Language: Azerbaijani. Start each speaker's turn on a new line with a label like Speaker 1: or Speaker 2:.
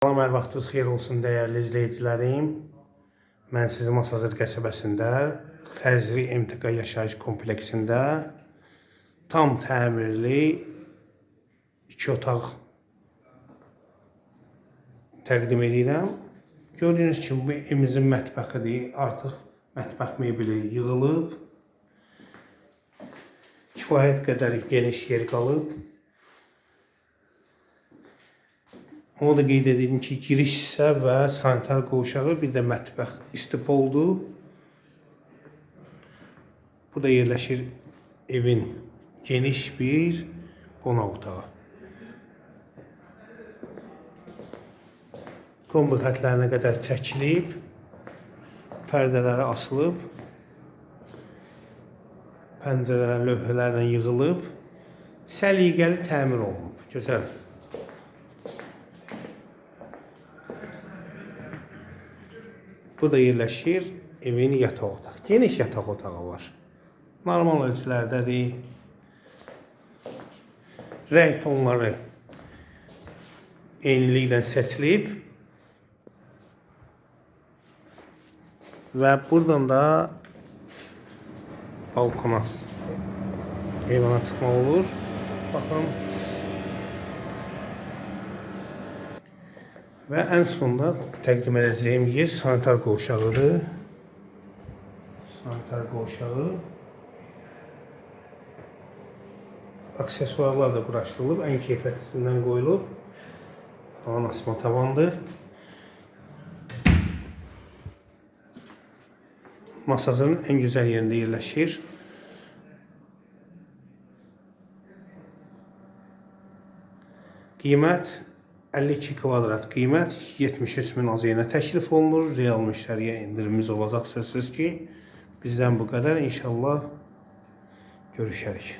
Speaker 1: Salam, hər vaxtınız xeyir olsun dəyərli izləyicilərim. Mən sizi Masazır qəsəbəsində Xəzri MTQ yaşayış kompleksində tam təmirli 2 otaq təqdim edirəm. Gördüyünüz kimi bu evimizin mətbəxidir. Artıq mətbəx mebeli yığılıb. Kifayət qədər geniş yer qalıb. Onu da qeyd edelim ki, giriş hissə və sanitar qovşağı, bir də mətbəx istipoldur. Bu da yerləşir evin geniş bir qonaq otağı. Kombi xətlərinə qədər çəkilib, pərdələri asılıb, pəncərələr lövhələrlə yığılıb, səliqəli təmir olunub. Gözəl. Burada yerləşir evin yataq otağı. Geniş yataq otağı var. Normal ölçülərdədir. Rəng tonları eyniliklə seçilib. Və buradan da balkona, eyvana çıxmaq olur. Baxın. Və ən sonda təqdim edəcəyim yer sanitar qovşağıdır. Sanitar qovşağı. Aksesuarlar da quraşdırılıb, ən keyfiyyətlisindən qoyulub. Tavan asma tavandır. Masasının ən gözəl yerində yerləşir. Qiymət 52 kvadrat, qiymət 73 min AZN təklif olunur. Real müştəriyə indirimimiz olacaq, sözsüz ki. Bizdən bu qədər. İnşallah görüşərik.